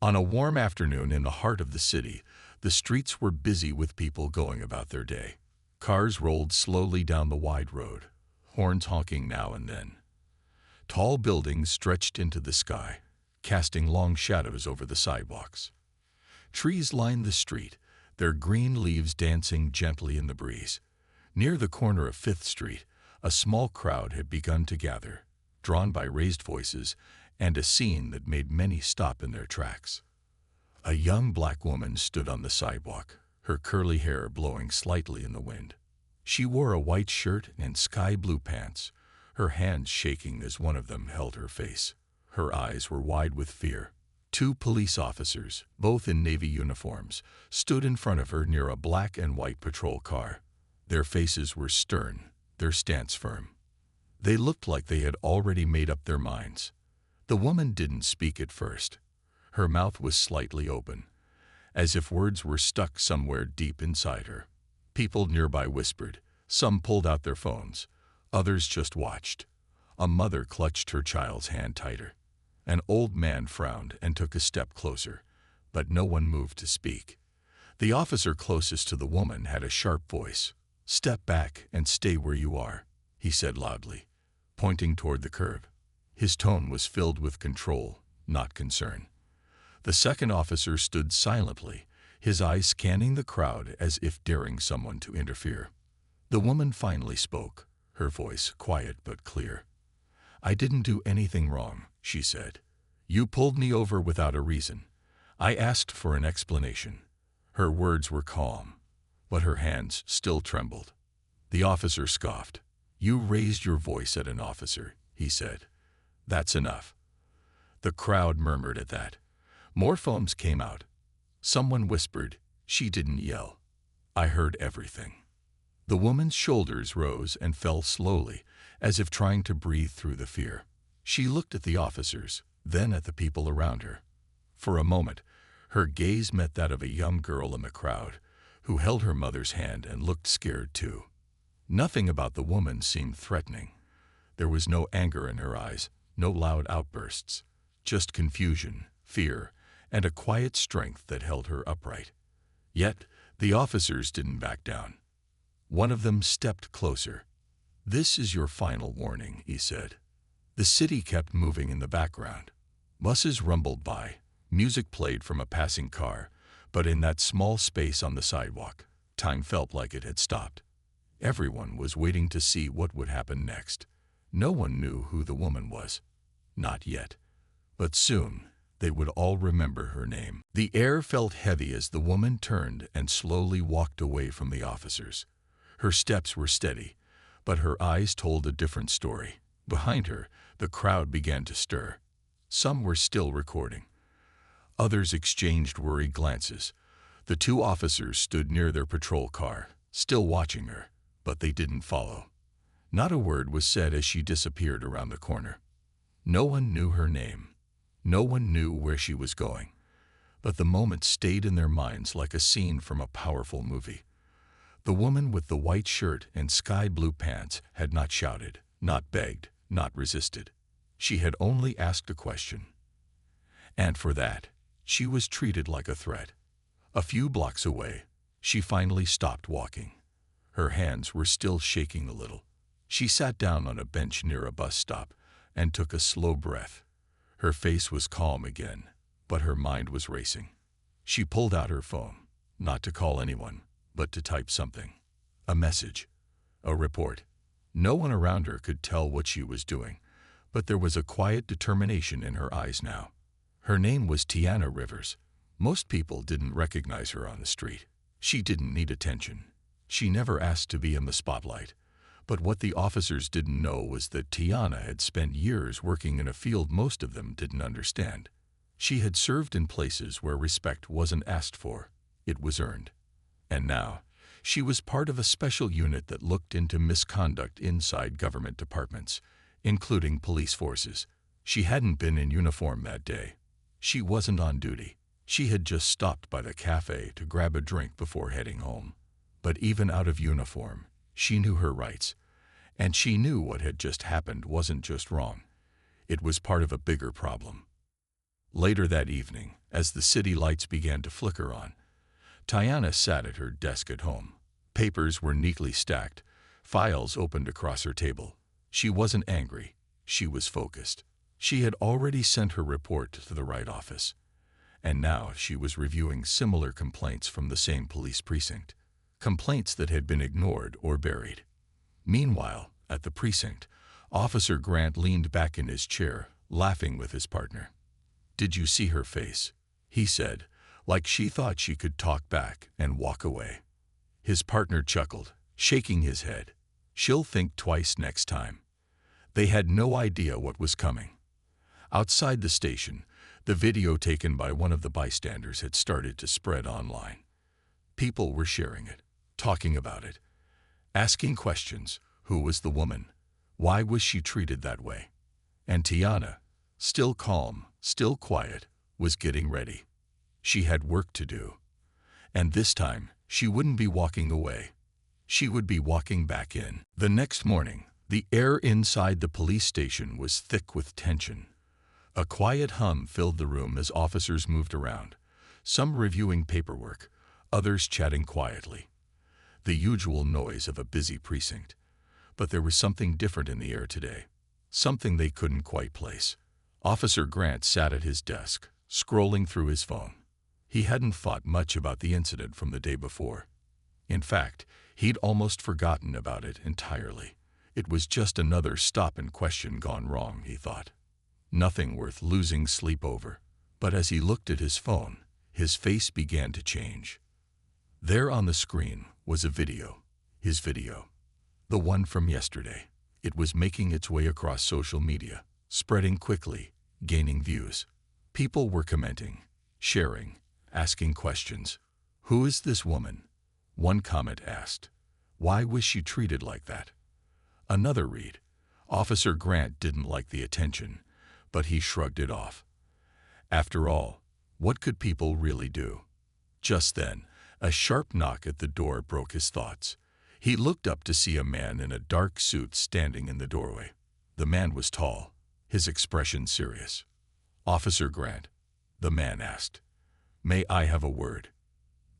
On a warm afternoon in the heart of the city, the streets were busy with people going about their day. Cars rolled slowly down the wide road, horns honking now and then. Tall buildings stretched into the sky, casting long shadows over the sidewalks. Trees lined the street, their green leaves dancing gently in the breeze. Near the corner of Fifth Street, a small crowd had begun to gather, drawn by raised voices and a scene that made many stop in their tracks. A young black woman stood on the sidewalk, her curly hair blowing slightly in the wind. She wore a white shirt and sky blue pants, her hands shaking as one of them held her face. Her eyes were wide with fear. Two police officers, both in Navy uniforms, stood in front of her near a black and white patrol car. Their faces were stern, their stance firm. They looked like they had already made up their minds. The woman didn't speak at first. Her mouth was slightly open, as if words were stuck somewhere deep inside her. People nearby whispered. Some pulled out their phones. Others just watched. A mother clutched her child's hand tighter. An old man frowned and took a step closer, but no one moved to speak. The officer closest to the woman had a sharp voice. "Step back and stay where you are," he said loudly, pointing toward the curb. His tone was filled with control, not concern. The second officer stood silently, his eyes scanning the crowd as if daring someone to interfere. The woman finally spoke, her voice quiet but clear. "I didn't do anything wrong," she said. "You pulled me over without a reason. I asked for an explanation." Her words were calm, but her hands still trembled. The officer scoffed. "You raised your voice at an officer," he said. "That's enough." The crowd murmured at that. More phones came out. Someone whispered, "She didn't yell. I heard everything." The woman's shoulders rose and fell slowly, as if trying to breathe through the fear. She looked at the officers, then at the people around her. For a moment, her gaze met that of a young girl in the crowd, who held her mother's hand and looked scared too. Nothing about the woman seemed threatening. There was no anger in her eyes, no loud outbursts, just confusion, fear, and a quiet strength that held her upright. Yet, the officers didn't back down. One of them stepped closer. "This is your final warning," he said. The city kept moving in the background. Buses rumbled by, music played from a passing car, but in that small space on the sidewalk, time felt like it had stopped. Everyone was waiting to see what would happen next. No one knew who the woman was. Not yet. But soon, they would all remember her name. The air felt heavy as the woman turned and slowly walked away from the officers. Her steps were steady, but her eyes told a different story. Behind her, the crowd began to stir. Some were still recording. Others exchanged worried glances. The two officers stood near their patrol car, still watching her, but they didn't follow. Not a word was said as she disappeared around the corner. No one knew her name. No one knew where she was going. But the moment stayed in their minds like a scene from a powerful movie. The woman with the white shirt and sky blue pants had not shouted, not begged, not resisted. She had only asked a question. And for that, she was treated like a threat. A few blocks away, she finally stopped walking. Her hands were still shaking a little. She sat down on a bench near a bus stop and took a slow breath. Her face was calm again, but her mind was racing. She pulled out her phone, not to call anyone, but to type something. A message. A report. No one around her could tell what she was doing, but there was a quiet determination in her eyes now. Her name was Tiana Rivers. Most people didn't recognize her on the street. She didn't need attention. She never asked to be in the spotlight. But what the officers didn't know was that Tiana had spent years working in a field most of them didn't understand. She had served in places where respect wasn't asked for, it was earned. And now, she was part of a special unit that looked into misconduct inside government departments, including police forces. She hadn't been in uniform that day. She wasn't on duty. She had just stopped by the cafe to grab a drink before heading home. But even out of uniform, she knew her rights. And she knew what had just happened wasn't just wrong. It was part of a bigger problem. Later that evening, as the city lights began to flicker on, Tiana sat at her desk at home. Papers were neatly stacked, files opened across her table. She wasn't angry. She was focused. She had already sent her report to the right office, and now she was reviewing similar complaints from the same police precinct, complaints that had been ignored or buried. Meanwhile, at the precinct, Officer Grant leaned back in his chair, laughing with his partner. "Did you see her face?" he said, like she thought she could talk back and walk away. His partner chuckled, shaking his head. "She'll think twice next time." They had no idea what was coming. Outside the station, the video taken by one of the bystanders had started to spread online. People were sharing it, talking about it, asking questions. Who was the woman? Why was she treated that way? And Tiana, still calm, still quiet, was getting ready. She had work to do. And this time, she wouldn't be walking away. She would be walking back in. The next morning, the air inside the police station was thick with tension. A quiet hum filled the room as officers moved around, some reviewing paperwork, others chatting quietly. The usual noise of a busy precinct. But there was something different in the air today, something they couldn't quite place. Officer Grant sat at his desk, scrolling through his phone. He hadn't thought much about the incident from the day before. In fact, he'd almost forgotten about it entirely. It was just another stop-and-question gone wrong, he thought. Nothing worth losing sleep over. But as he looked at his phone, his face began to change. There on the screen was a video, his video. The one from yesterday. It was making its way across social media, spreading quickly, gaining views. People were commenting, sharing, asking questions. "Who is this woman?" One comment asked. "Why was she treated like that?" Another read. Officer Grant didn't like the attention, but he shrugged it off. After all, what could people really do? Just then, a sharp knock at the door broke his thoughts. He looked up to see a man in a dark suit standing in the doorway. The man was tall, his expression serious. "Officer Grant," the man asked, "may I have a word?"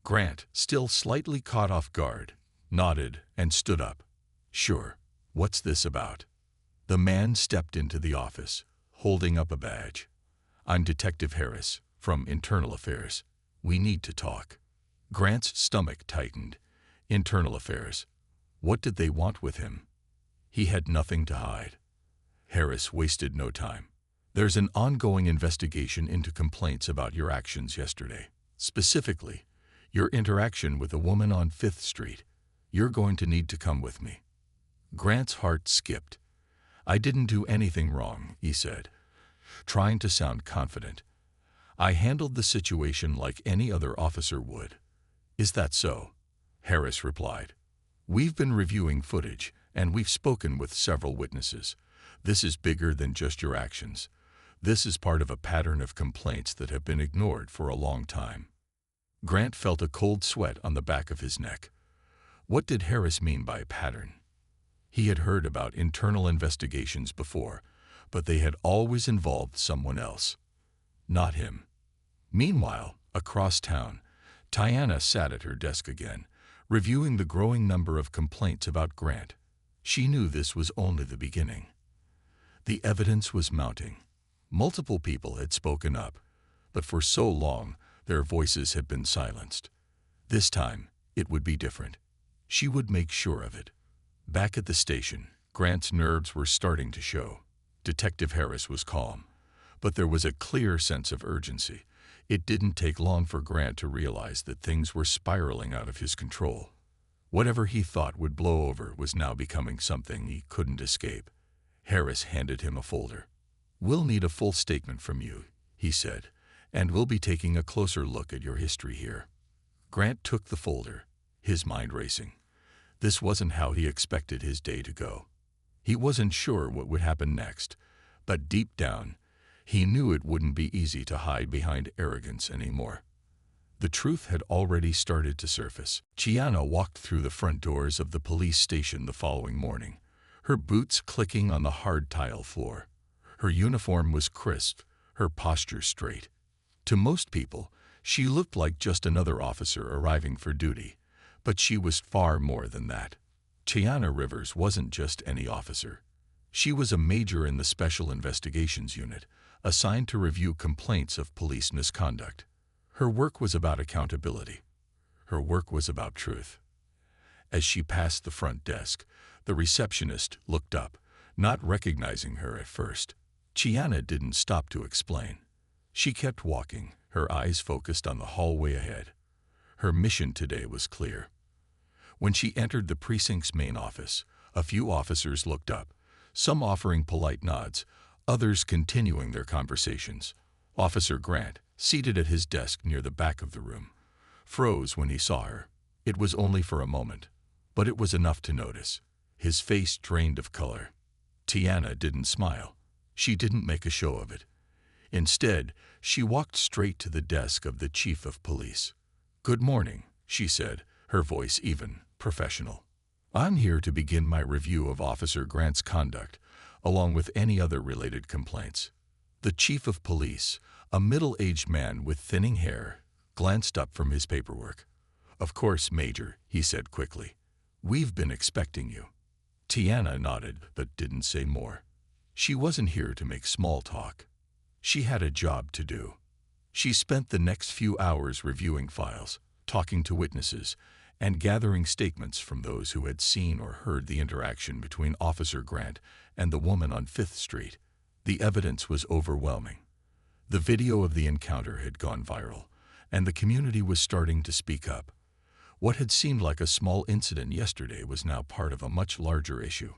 Grant, still slightly caught off guard, nodded and stood up. "Sure. What's this about?" The man stepped into the office, holding up a badge. "I'm Detective Harris, from Internal Affairs. We need to talk." Grant's stomach tightened. Internal Affairs. What did they want with him? He had nothing to hide. Harris wasted no time. "There's an ongoing investigation into complaints about your actions yesterday. Specifically, your interaction with a woman on 5th Street. You're going to need to come with me." Grant's heart skipped. "I didn't do anything wrong," he said, trying to sound confident. "I handled the situation like any other officer would." "Is that so?" Harris replied. "We've been reviewing footage, and we've spoken with several witnesses. This is bigger than just your actions. This is part of a pattern of complaints that have been ignored for a long time." Grant felt a cold sweat on the back of his neck. What did Harris mean by pattern? He had heard about internal investigations before, but they had always involved someone else. Not him. Meanwhile, across town, Tiana sat at her desk again, reviewing the growing number of complaints about Grant. She knew this was only the beginning. The evidence was mounting. Multiple people had spoken up, but for so long, their voices had been silenced. This time, it would be different. She would make sure of it. Back at the station, Grant's nerves were starting to show. Detective Harris was calm, but there was a clear sense of urgency. It didn't take long for Grant to realize that things were spiraling out of his control. Whatever he thought would blow over was now becoming something he couldn't escape. Harris handed him a folder. "We'll need a full statement from you," he said, "and we'll be taking a closer look at your history here." Grant took the folder, his mind racing. This wasn't how he expected his day to go. He wasn't sure what would happen next, but deep down, he knew it wouldn't be easy to hide behind arrogance anymore. The truth had already started to surface. Tiana walked through the front doors of the police station the following morning, her boots clicking on the hard tile floor. Her uniform was crisp, her posture straight. To most people, she looked like just another officer arriving for duty, but she was far more than that. Tiana Rivers wasn't just any officer. She was a major in the Special Investigations Unit, assigned to review complaints of police misconduct. Her work was about accountability. Her work was about truth. As she passed the front desk, the receptionist looked up, not recognizing her at first. Tiana didn't stop to explain. She kept walking, her eyes focused on the hallway ahead. Her mission today was clear. When she entered the precinct's main office, a few officers looked up, some offering polite nods, others continuing their conversations. Officer Grant, seated at his desk near the back of the room, froze when he saw her. It was only for a moment, but it was enough to notice. His face drained of color. Tiana didn't smile. She didn't make a show of it. Instead, she walked straight to the desk of the chief of police. "Good morning," she said, her voice even, professional. "I'm here to begin my review of Officer Grant's conduct, along with any other related complaints." The chief of police, a middle-aged man with thinning hair, glanced up from his paperwork. "Of course, Major," he said quickly. "We've been expecting you." Tiana nodded, but didn't say more. She wasn't here to make small talk. She had a job to do. She spent the next few hours reviewing files, talking to witnesses, and gathering statements from those who had seen or heard the interaction between Officer Grant and the woman on 5th Street. The evidence was overwhelming. The video of the encounter had gone viral, and the community was starting to speak up. What had seemed like a small incident yesterday was now part of a much larger issue.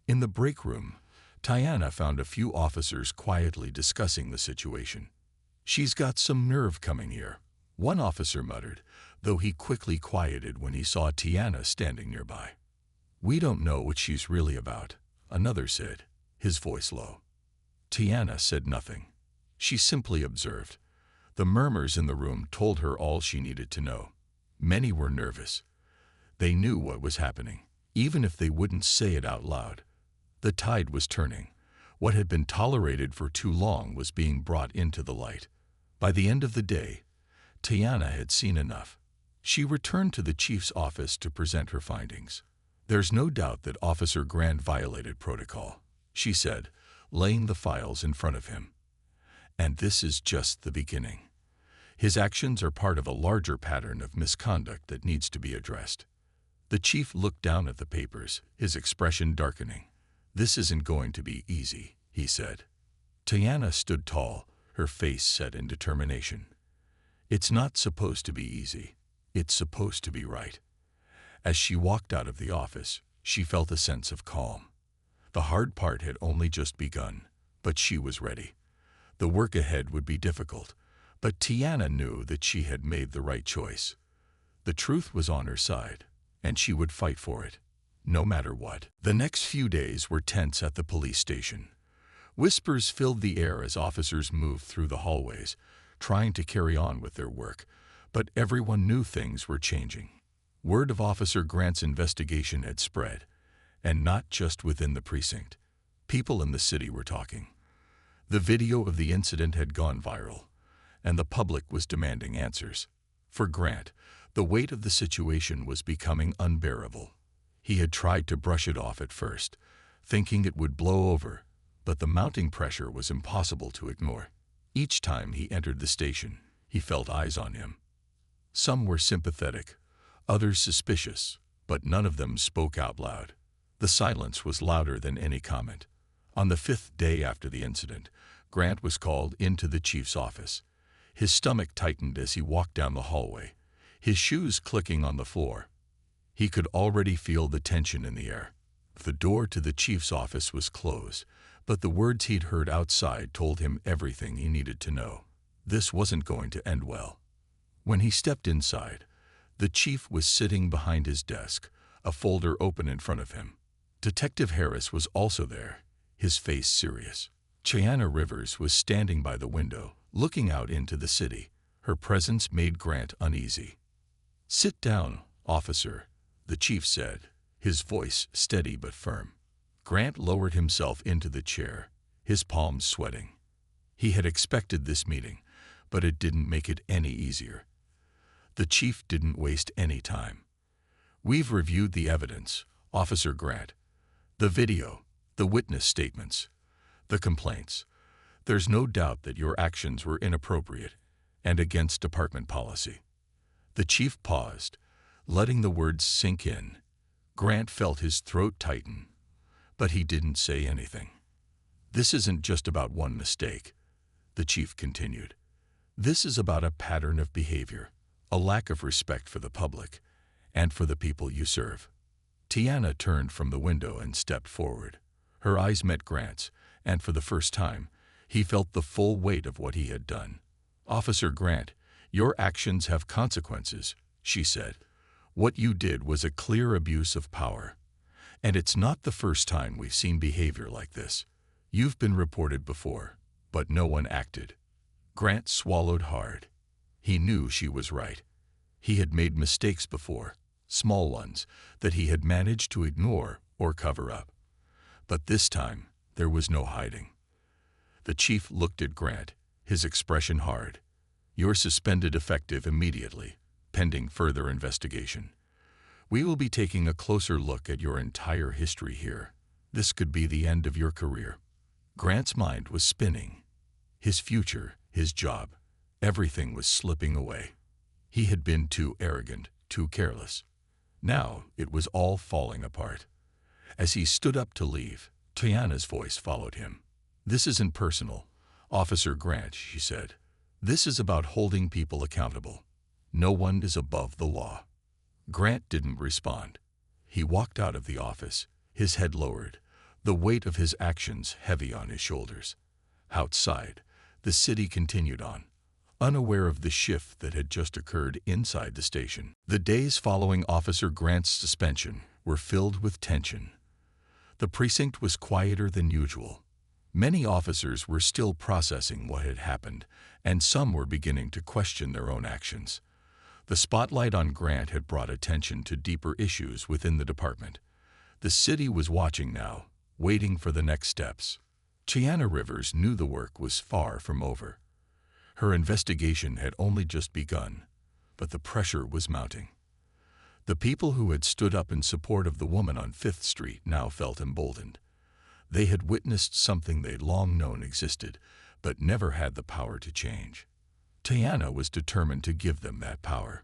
In the break room, Tiana found a few officers quietly discussing the situation. "She's got some nerve coming here," one officer muttered, though he quickly quieted when he saw Tiana standing nearby. "We don't know what she's really about," another said, his voice low. Tiana said nothing. She simply observed. The murmurs in the room told her all she needed to know. Many were nervous. They knew what was happening, even if they wouldn't say it out loud. The tide was turning. What had been tolerated for too long was being brought into the light. By the end of the day, Tiana had seen enough. She returned to the chief's office to present her findings. "There's no doubt that Officer Grant violated protocol," she said, laying the files in front of him. "And this is just the beginning. His actions are part of a larger pattern of misconduct that needs to be addressed." The chief looked down at the papers, his expression darkening. "This isn't going to be easy," he said. Tiana stood tall, her face set in determination. "It's not supposed to be easy. It's supposed to be right." As she walked out of the office, she felt a sense of calm. The hard part had only just begun, but she was ready. The work ahead would be difficult, but Tiana knew that she had made the right choice. The truth was on her side, and she would fight for it, no matter what. The next few days were tense at the police station. Whispers filled the air as officers moved through the hallways, trying to carry on with their work, but everyone knew things were changing. Word of Officer Grant's investigation had spread, and not just within the precinct. People in the city were talking. The video of the incident had gone viral, and the public was demanding answers. For Grant, the weight of the situation was becoming unbearable. He had tried to brush it off at first, thinking it would blow over, but the mounting pressure was impossible to ignore. Each time he entered the station, he felt eyes on him. Some were sympathetic, others suspicious, but none of them spoke out loud. The silence was louder than any comment. On the 5th day after the incident, Grant was called into the chief's office. His stomach tightened as he walked down the hallway, his shoes clicking on the floor. He could already feel the tension in the air. The door to the chief's office was closed, but the words he'd heard outside told him everything he needed to know. This wasn't going to end well. When he stepped inside, the chief was sitting behind his desk, a folder open in front of him. Detective Harris was also there, his face serious. Tiana Rivers was standing by the window, looking out into the city. Her presence made Grant uneasy. "Sit down, officer," the chief said, his voice steady but firm. Grant lowered himself into the chair, his palms sweating. He had expected this meeting, but it didn't make it any easier. The chief didn't waste any time. "We've reviewed the evidence, Officer Grant. The video, the witness statements, the complaints. There's no doubt that your actions were inappropriate and against department policy." The chief paused, letting the words sink in. Grant felt his throat tighten, but he didn't say anything. "This isn't just about one mistake," the chief continued. "This is about a pattern of behavior, a lack of respect for the public and for the people you serve." Tiana turned from the window and stepped forward. Her eyes met Grant's, and for the first time, he felt the full weight of what he had done. "Officer Grant, your actions have consequences," she said. "What you did was a clear abuse of power. And it's not the first time we've seen behavior like this. You've been reported before, but no one acted." Grant swallowed hard. He knew she was right. He had made mistakes before, small ones, that he had managed to ignore or cover up. But this time, there was no hiding. The chief looked at Grant, his expression hard. "You're suspended effective immediately, pending further investigation. We will be taking a closer look at your entire history here. This could be the end of your career." Grant's mind was spinning. His future, his job, everything was slipping away. He had been too arrogant, too careless. Now it was all falling apart. As he stood up to leave, Tiana's voice followed him. "This isn't personal, Officer Grant," she said. "This is about holding people accountable. No one is above the law." Grant didn't respond. He walked out of the office, his head lowered, the weight of his actions heavy on his shoulders. Outside, the city continued on, unaware of the shift that had just occurred inside the station. The days following Officer Grant's suspension were filled with tension. The precinct was quieter than usual. Many officers were still processing what had happened, and some were beginning to question their own actions. The spotlight on Grant had brought attention to deeper issues within the department. The city was watching now, waiting for the next steps. Tiana Rivers knew the work was far from over. Her investigation had only just begun, but the pressure was mounting. The people who had stood up in support of the woman on 5th Street now felt emboldened. They had witnessed something they'd long known existed, but never had the power to change. Tiana was determined to give them that power.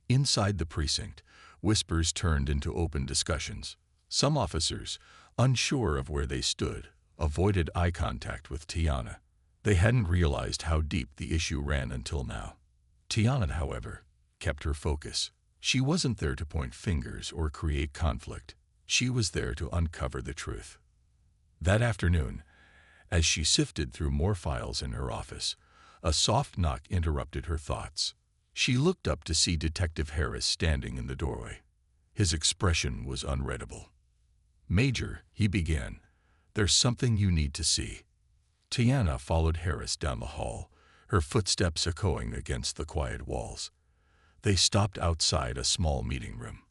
Inside the precinct, whispers turned into open discussions. Some officers, unsure of where they stood, avoided eye contact with Tiana. They hadn't realized how deep the issue ran until now. Tiana, however, kept her focus. She wasn't there to point fingers or create conflict. She was there to uncover the truth. That afternoon, as she sifted through more files in her office, a soft knock interrupted her thoughts. She looked up to see Detective Harris standing in the doorway. His expression was unreadable. "Major," he began, "there's something you need to see." Tiana followed Harris down the hall, her footsteps echoing against the quiet walls. They stopped outside a small meeting room.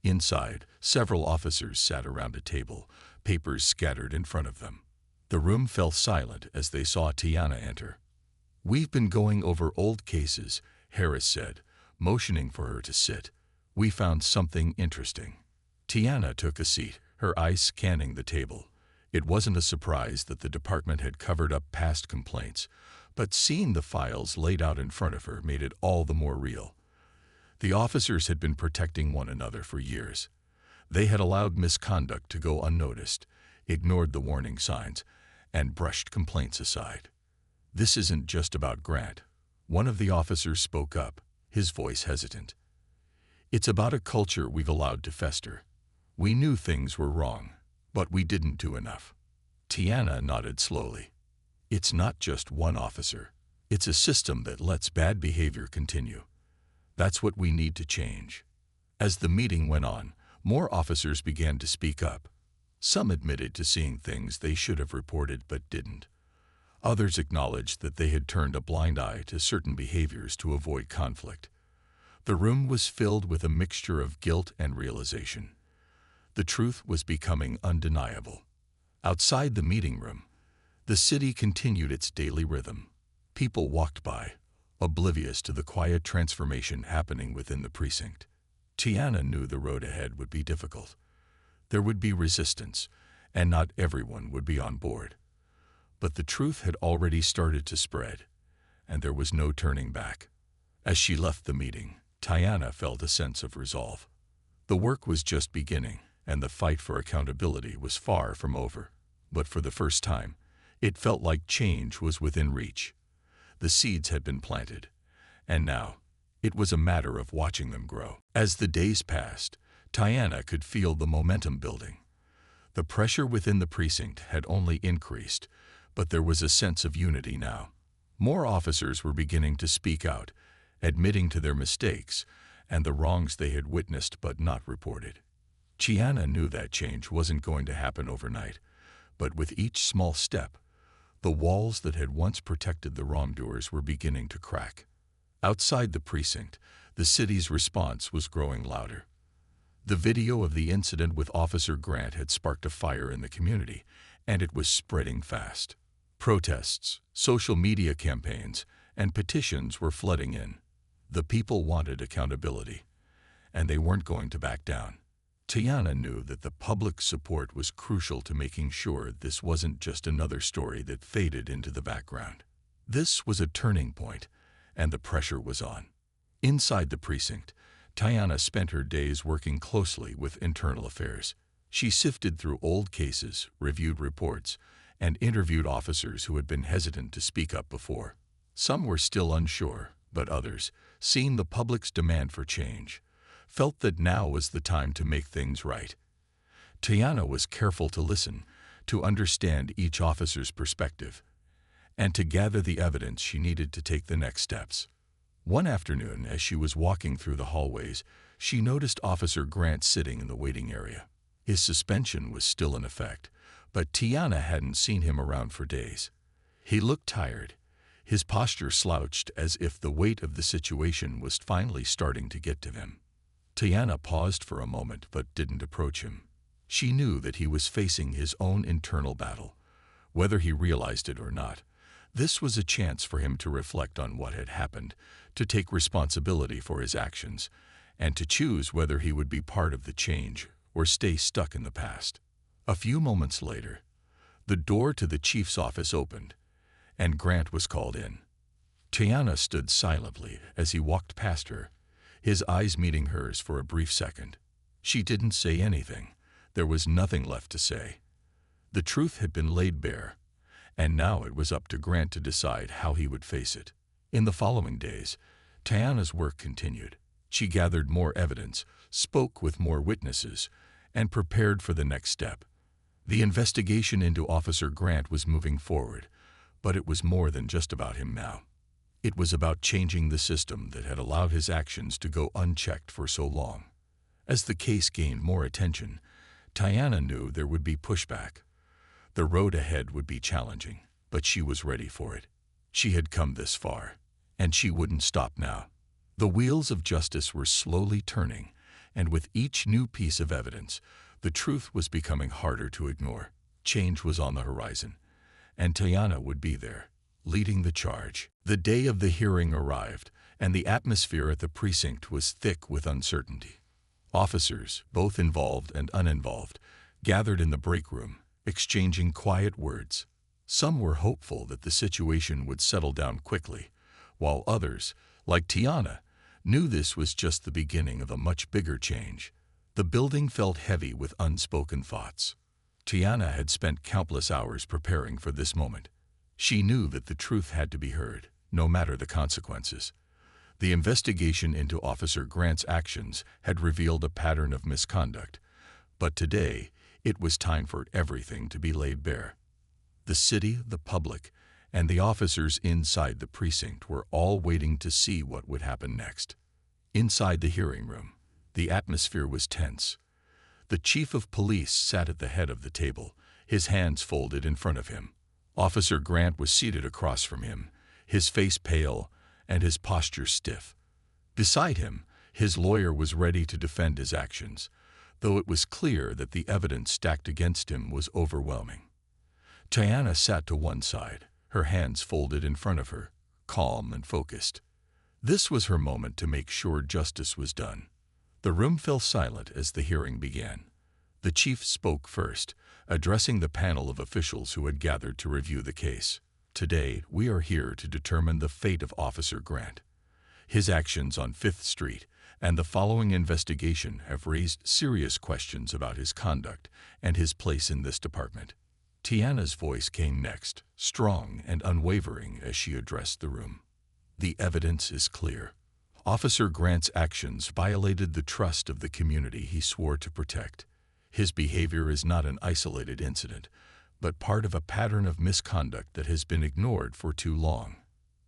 Inside, several officers sat around a table, papers scattered in front of them. The room fell silent as they saw Tiana enter. "We've been going over old cases," Harris said, motioning for her to sit. "We found something interesting." Tiana took a seat, her eyes scanning the table. It wasn't a surprise that the department had covered up past complaints, but seeing the files laid out in front of her made it all the more real. The officers had been protecting one another for years. They had allowed misconduct to go unnoticed, ignored the warning signs, and brushed complaints aside. "This isn't just about Grant." One of the officers spoke up, his voice hesitant. "It's about a culture we've allowed to fester. We knew things were wrong, but we didn't do enough." Tiana nodded slowly. "It's not just one officer. It's a system that lets bad behavior continue. That's what we need to change." As the meeting went on, more officers began to speak up. Some admitted to seeing things they should have reported but didn't. Others acknowledged that they had turned a blind eye to certain behaviors to avoid conflict. The room was filled with a mixture of guilt and realization. The truth was becoming undeniable. Outside the meeting room, The city continued its daily rhythm. People walked by, oblivious to the quiet transformation happening within the precinct. Tiana knew the road ahead would be difficult. There would be resistance, and not everyone would be on board. But the truth had already started to spread, and there was no turning back. As she left the meeting, Tiana felt a sense of resolve. The work was just beginning, and the fight for accountability was far from over. But for the first time, it felt like change was within reach. The seeds had been planted, and now it was a matter of watching them grow. As the days passed, Tiana could feel the momentum building. The pressure within the precinct had only increased, but there was a sense of unity now. More officers were beginning to speak out, admitting to their mistakes and the wrongs they had witnessed but not reported. Tiana knew that change wasn't going to happen overnight, but with each small step, the walls that had once protected the wrongdoers were beginning to crack. Outside the precinct, the city's response was growing louder. The video of the incident with Officer Grant had sparked a fire in the community, and it was spreading fast. Protests, social media campaigns, and petitions were flooding in. The people wanted accountability, and they weren't going to back down. Tiana knew that the public support was crucial to making sure this wasn't just another story that faded into the background. This was a turning point, and the pressure was on. Inside the precinct, Tiana spent her days working closely with internal affairs. She sifted through old cases, reviewed reports, and interviewed officers who had been hesitant to speak up before. Some were still unsure, but others, seeing the public's demand for change, felt that now was the time to make things right. Tiana was careful to listen, to understand each officer's perspective, and to gather the evidence she needed to take the next steps. One afternoon, as she was walking through the hallways, she noticed Officer Grant sitting in the waiting area. His suspension was still in effect, but Tiana hadn't seen him around for days. He looked tired, his posture slouched as if the weight of the situation was finally starting to get to him. Tiana paused for a moment but didn't approach him. She knew that he was facing his own internal battle, whether he realized it or not. This was a chance for him to reflect on what had happened, to take responsibility for his actions, and to choose whether he would be part of the change or stay stuck in the past. A few moments later, the door to the chief's office opened, and Grant was called in. Tiana stood silently as he walked past her, his eyes meeting hers for a brief second. She didn't say anything. There was nothing left to say. The truth had been laid bare, and now it was up to Grant to decide how he would face it. In the following days, Tiana's work continued. She gathered more evidence, spoke with more witnesses, and prepared for the next step. The investigation into Officer Grant was moving forward, but it was more than just about him now. It was about changing the system that had allowed his actions to go unchecked for so long. As the case gained more attention, Tiana knew there would be pushback. The road ahead would be challenging, but she was ready for it. She had come this far, and she wouldn't stop now. The wheels of justice were slowly turning, and with each new piece of evidence, the truth was becoming harder to ignore. Change was on the horizon, and Tiana would be there, leading the charge. The day of the hearing arrived, and the atmosphere at the precinct was thick with uncertainty. Officers, both involved and uninvolved, gathered in the break room, exchanging quiet words. Some were hopeful that the situation would settle down quickly, while others, like Tiana, knew this was just the beginning of a much bigger change. The building felt heavy with unspoken thoughts. Tiana had spent countless hours preparing for this moment. She knew that the truth had to be heard, no matter the consequences. The investigation into Officer Grant's actions had revealed a pattern of misconduct, but today it was time for everything to be laid bare. The city, the public, and the officers inside the precinct were all waiting to see what would happen next. Inside the hearing room, the atmosphere was tense. The chief of police sat at the head of the table, his hands folded in front of him. Officer Grant was seated across from him, his face pale and his posture stiff. Beside him, his lawyer was ready to defend his actions, though it was clear that the evidence stacked against him was overwhelming. Tiana sat to one side, her hands folded in front of her, calm and focused. This was her moment to make sure justice was done. The room fell silent as the hearing began. The chief spoke first, addressing the panel of officials who had gathered to review the case. Today, we are here to determine the fate of Officer Grant. His actions on 5th Street and the following investigation have raised serious questions about his conduct and his place in this department. Tiana's voice came next, strong and unwavering as she addressed the room. The evidence is clear. Officer Grant's actions violated the trust of the community he swore to protect. His behavior is not an isolated incident, but part of a pattern of misconduct that has been ignored for too long.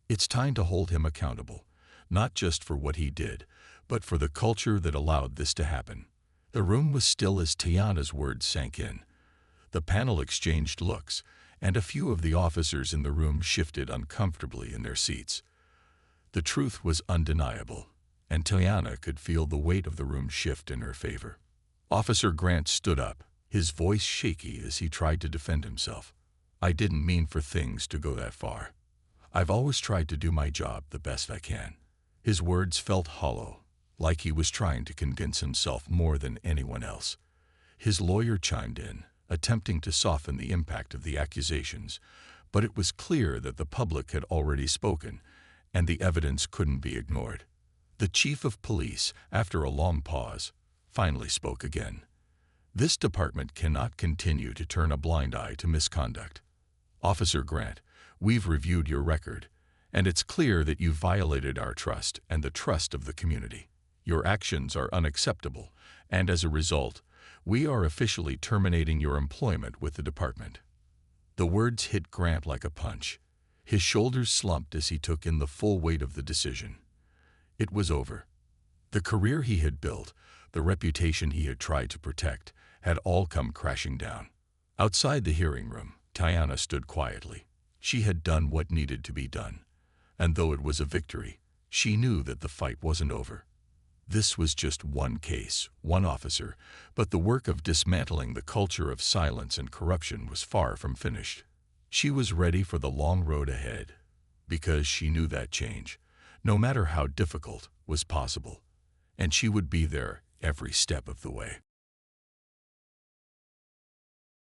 It's time to hold him accountable, not just for what he did, but for the culture that allowed this to happen. The room was still as Tiana's words sank in. The panel exchanged looks, and a few of the officers in the room shifted uncomfortably in their seats. The truth was undeniable, and Tiana could feel the weight of the room shift in her favor. Officer Grant stood up, his voice shaky as he tried to defend himself. "I didn't mean for things to go that far. I've always tried to do my job the best I can." His words felt hollow, like he was trying to convince himself more than anyone else. His lawyer chimed in, attempting to soften the impact of the accusations, but it was clear that the public had already spoken, and the evidence couldn't be ignored. The chief of police, after a long pause, finally spoke again. "This department cannot continue to turn a blind eye to misconduct. Officer Grant, we've reviewed your record, and it's clear that you violated our trust and the trust of the community. Your actions are unacceptable, and as a result, we are officially terminating your employment with the department." The words hit Grant like a punch. His shoulders slumped as he took in the full weight of the decision. It was over. The career he had built, the reputation he had tried to protect, had all come crashing down. Outside the hearing room, Tiana stood quietly. She had done what needed to be done, and though it was a victory, she knew that the fight wasn't over. This was just one case, one officer, but the work of dismantling the culture of silence and corruption was far from finished. She was ready for the long road ahead, because she knew that change, no matter how difficult, was possible, and she would be there every step of the way.